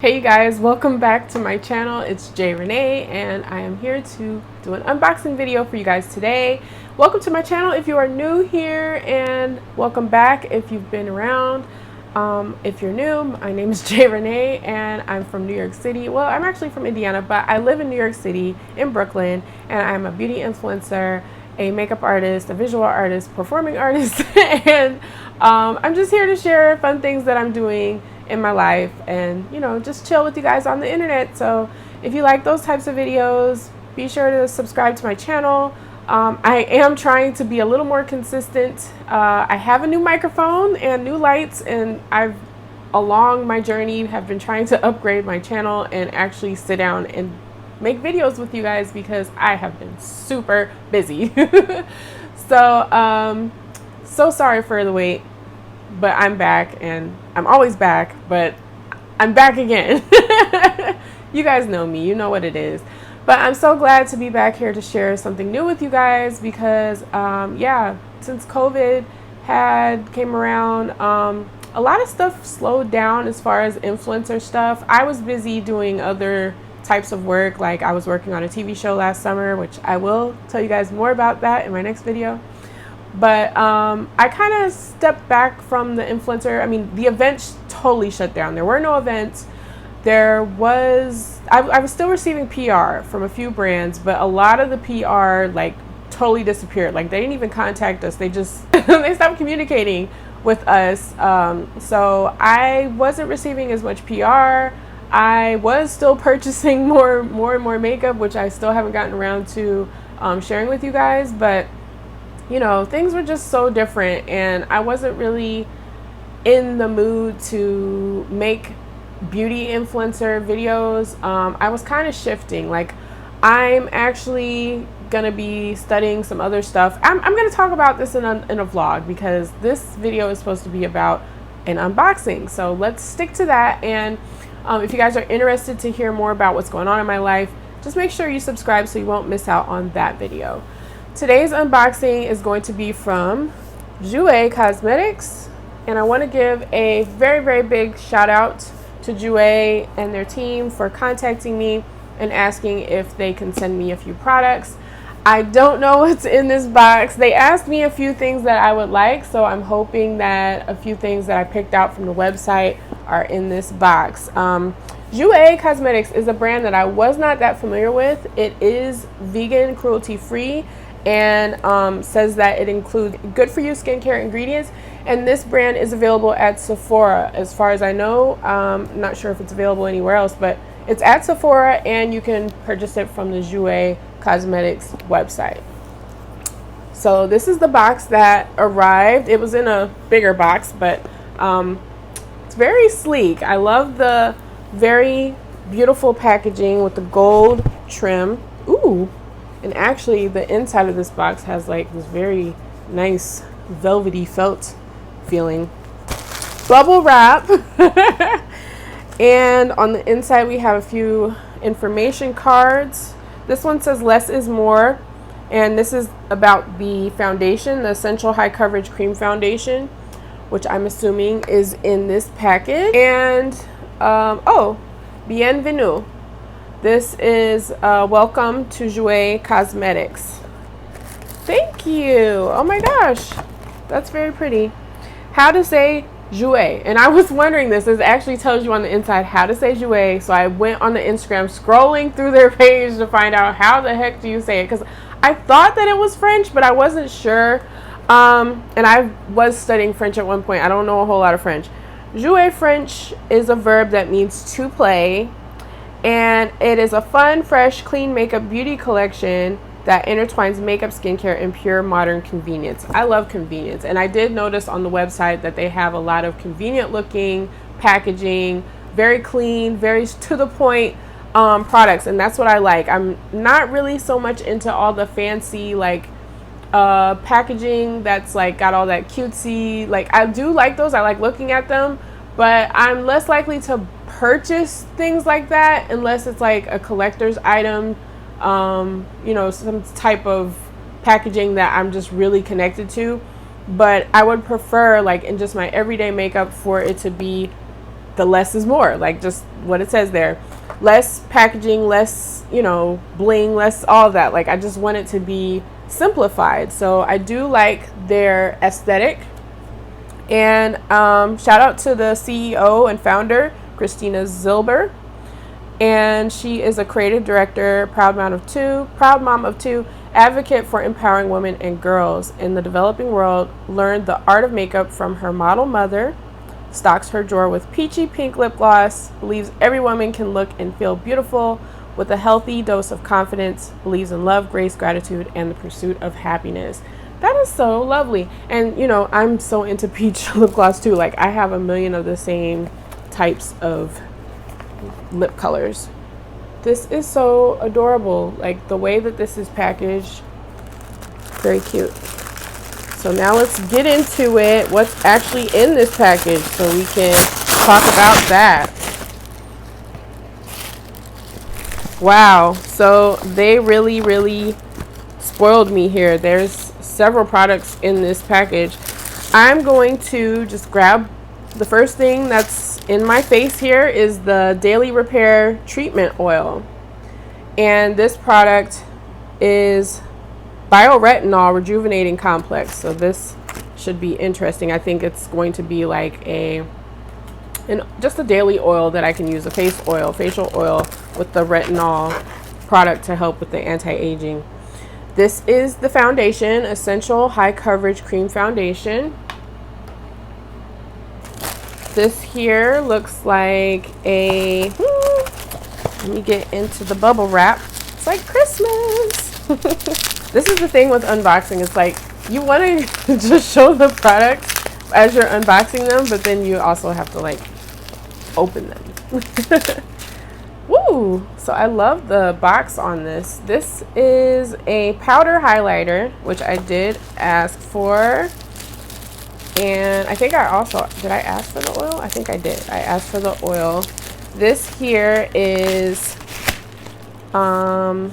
Hey you guys, welcome back to my channel. It's J Renee and I am here to do an unboxing video for you guys today. Welcome to my channel if you are new here, and welcome back if you've been around. If you're new, my name is J Renee and I'm from New York City. Well, I'm actually from Indiana, but I live in New York City in Brooklyn, and I'm a beauty influencer, a makeup artist, a visual artist, performing artist, and I'm just here to share fun things that I'm doing in my life and, you know, just chill with you guys on the internet. So if you like those types of videos, be sure to subscribe to my channel. I am trying to be a little more consistent. I have a new microphone and new lights, and I've, along my journey, have been trying to upgrade my channel and actually sit down and make videos with you guys because I have been super busy. So sorry for the wait, but I'm back, and I'm always back, but I'm back again. You guys know me, you know what it is. But I'm so glad to be back here to share something new with you guys because, yeah, since COVID came around, a lot of stuff slowed down as far as influencer stuff. I was busy doing other types of work, like I was working on a TV show last summer, which I will tell you guys more about that in my next video. But I kind of stepped back from the influencer. I mean, the events totally shut down. There were no events. I was still receiving PR from a few brands, but a lot of the PR like totally disappeared. Like they didn't even contact us. They just they stopped communicating with us. So I wasn't receiving as much PR. I was still purchasing more and more makeup, which I still haven't gotten around to sharing with you guys. But you know, things were just so different, and I wasn't really in the mood to make beauty influencer videos. I was kind of shifting. Like, I'm actually gonna be studying some other stuff. I'm gonna talk about this in a vlog because this video is supposed to be about an unboxing. So let's stick to that. And if you guys are interested to hear more about what's going on in my life, just make sure you subscribe so you won't miss out on that video. Today's unboxing is going to be from Jouer Cosmetics, and I want to give a very big shout out to Jouer and their team for contacting me and asking if they can send me a few products. I don't know what's in this box. They asked me a few things that I would like, so I'm hoping that a few things that I picked out from the website are in this box. Jouer Cosmetics is a brand that I was not that familiar with. It is vegan, cruelty-free, and says that it includes good for you skincare ingredients, and this brand is available at Sephora as far as I know. I'm not sure if it's available anywhere else, but it's at Sephora and you can purchase it from the Jouer Cosmetics website. So this is the box that arrived. It was in a bigger box, but it's very sleek. I love the very beautiful packaging with the gold trim. Ooh. And actually, the inside of this box has like this very nice velvety felt feeling. Bubble wrap. And on the inside, we have a few information cards. This one says less is more. And this is about the foundation, the Essential High Coverage Cream Foundation, which I'm assuming is in this package. And, oh, bienvenue. This is welcome to Jouer Cosmetics. Thank you. Oh my gosh, that's very pretty. How to say Jouer. And I was wondering this. It actually tells you on the inside how to say Jouer. So I went on the Instagram scrolling through their page to find out how the heck do you say it. Because I thought that it was French, but I wasn't sure. And I was studying French at one point. I don't know a whole lot of French. Jouer French is a verb that means to play. And it is a fun, fresh, clean makeup beauty collection that intertwines makeup, skincare, and pure modern convenience. I love convenience. And I did notice on the website that they have a lot of convenient looking packaging, very clean, very to the point products. And that's what I like. I'm not really so much into all the fancy like packaging that's like got all that cutesy. Like I do like those. I like looking at them. But I'm less likely to purchase things like that unless it's like a collector's item, you know, some type of packaging that I'm just really connected to. But I would prefer, like in just my everyday makeup, for it to be the less is more, like just what it says there. Less packaging, less, you know, bling, less all of that. Like I just want it to be simplified. So I do like their aesthetic. And shout out to the CEO and founder, Christina Zilber. And she is a creative director, proud mom of two, advocate for empowering women and girls in the developing world, learned the art of makeup from her model mother, stocks her drawer with peachy pink lip gloss, believes every woman can look and feel beautiful with a healthy dose of confidence, believes in love, grace, gratitude, and the pursuit of happiness. That is so lovely. And, you know, I'm so into peach lip gloss too. Like I have a million of the same types of lip colors. This is so adorable. Like the way that this is packaged, very cute. So now let's get into it. What's actually in this package so we can talk about that. Wow. So they really spoiled me here. There's several products in this package. I'm going to just grab the first thing that's in my face here is the Daily Repair Treatment Oil. And this product is Bioretinol Rejuvenating Complex. So this should be interesting. I think it's going to be like just a daily oil that I can use, a facial oil with the retinol product to help with the anti-aging. This is the foundation, Essential High Coverage Cream Foundation. This here looks like let me get into the bubble wrap. It's like Christmas. This is the thing with unboxing. It's like you want to just show the products as you're unboxing them, but then you also have to like open them. Woo! So I love the box on this. This is a powder highlighter, which I did ask for. And I think I also, did I ask for the oil? I think I did. I asked for the oil. This here is the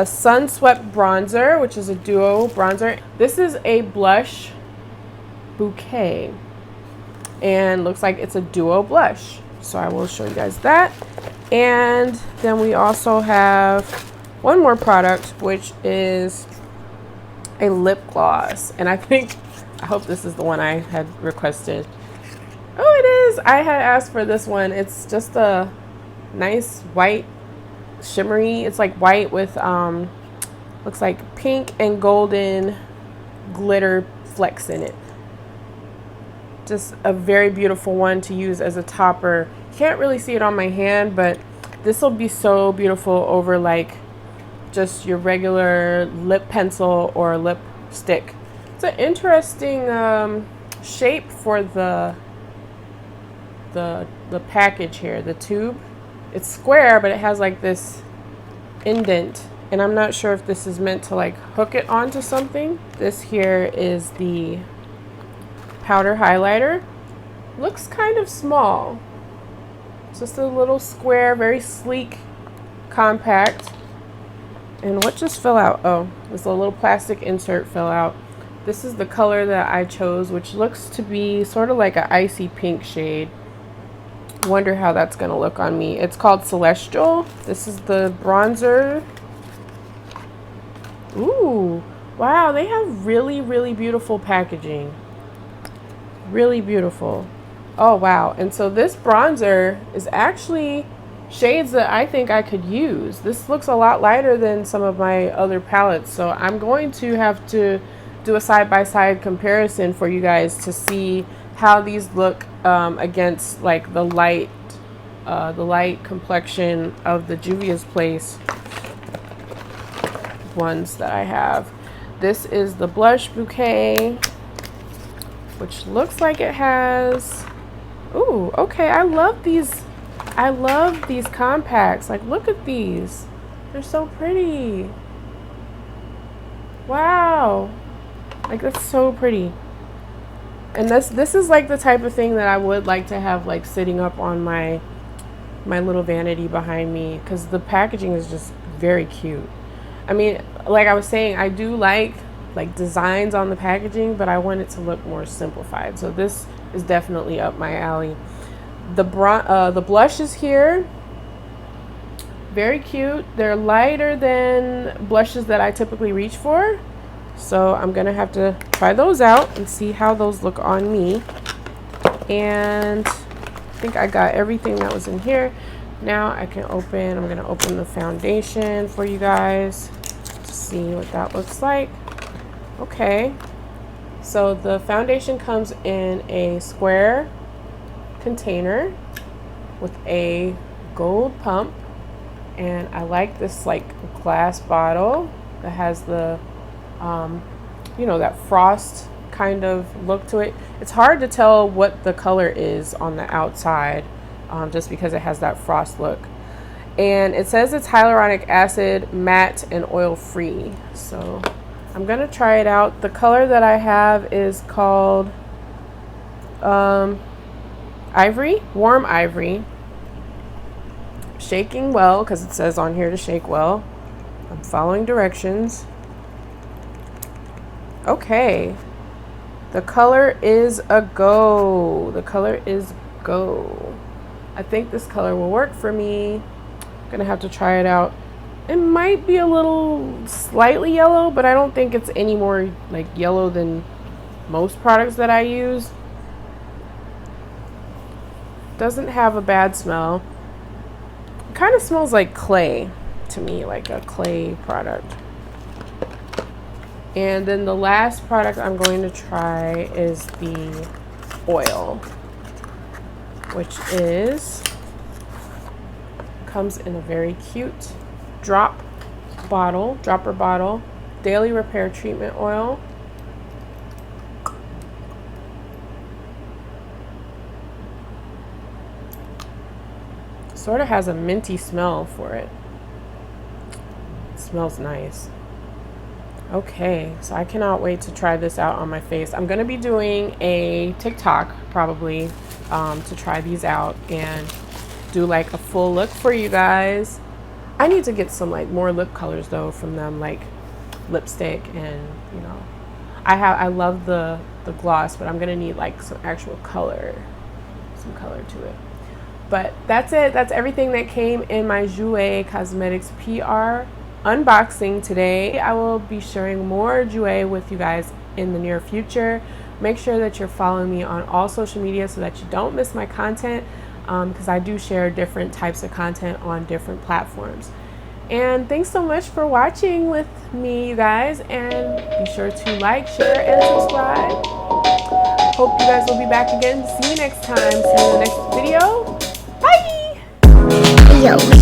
Sun Swept Bronzer, which is a duo bronzer. This is a blush bouquet and looks like it's a duo blush. So I will show you guys that. And then we also have one more product, which is a lip gloss. And I hope this is the one I had requested. Oh, it is. I had asked for this one. It's just a nice white shimmery. It's like white with looks like pink and golden glitter flecks in it. Just a very beautiful one to use as a topper. Can't really see it on my hand, but this will be so beautiful over like just your regular lip pencil or lipstick. It's an interesting shape for the package here, the tube. It's square, but it has like this indent, and I'm not sure if this is meant to like hook it onto something. This here is the powder highlighter. Looks kind of small. It's just a little square, very sleek, compact. And what just fell out? Oh, this a little plastic insert fell out. This is the color that I chose, which looks to be sort of like an icy pink shade. Wonder how that's gonna look on me. It's called Celestial. This is the bronzer. Ooh, wow, they have really beautiful packaging. Really beautiful. Oh wow. And so this bronzer is actually shades that I think I could use. This looks a lot lighter than some of my other palettes, so I'm going to have to do a side-by-side comparison for you guys to see how these look against like the light complexion of the Juvia's Place ones that I have. This is the blush bouquet, which looks like it has, ooh, okay, I love these compacts. Like, look at these, they're so pretty. Wow, like that's so pretty. And this is like the type of thing that I would like to have like sitting up on my little vanity behind me, because the packaging is just very cute. I mean, like I was saying, I do like designs on the packaging, but I want it to look more simplified. So this is definitely up my alley. The blushes here, very cute. They're lighter than blushes that I typically reach for. So I'm going to have to try those out and see how those look on me. And I think I got everything that was in here. Now I'm going to open the foundation for you guys to see what that looks like. Okay. So the foundation comes in a square container with a gold pump. And I like this like glass bottle that has the, you know, that frost kind of look to it. It's hard to tell what the color is on the outside, just because it has that frost look. And it says it's hyaluronic acid, matte, and oil free. So I'm gonna try it out. The color that I have is called ivory, warm ivory. Shaking well, because it says on here to shake well. I'm following directions. Okay. The color is a go. The color is go. I think this color will work for me. I'm gonna have to try it out. It might be a little slightly yellow, but I don't think it's any more like yellow than most products that I use. Doesn't have a bad smell. It kind of smells like clay to me, like a clay product. And then the last product I'm going to try is the oil, which comes in a very cute dropper bottle, daily repair treatment oil. Sort of has a minty smell for it. It smells nice. Okay, so I cannot wait to try this out on my face. I'm gonna be doing a TikTok probably to try these out and do like a full look for you guys. I need to get some like more lip colors though from them, like lipstick, and you know, I love the gloss, but I'm gonna need like some actual color, some color to it. But that's it. That's everything that came in my Jouer Cosmetics PR unboxing today. I will be sharing more Jouer with you guys in the near future. Make sure that you're following me on all social media so that you don't miss my content, because I do share different types of content on different platforms. And thanks so much for watching with me, you guys, and be sure to like, share, and subscribe. Hope you guys will be back again. See you next time. See you in the next video. Bye! Yo.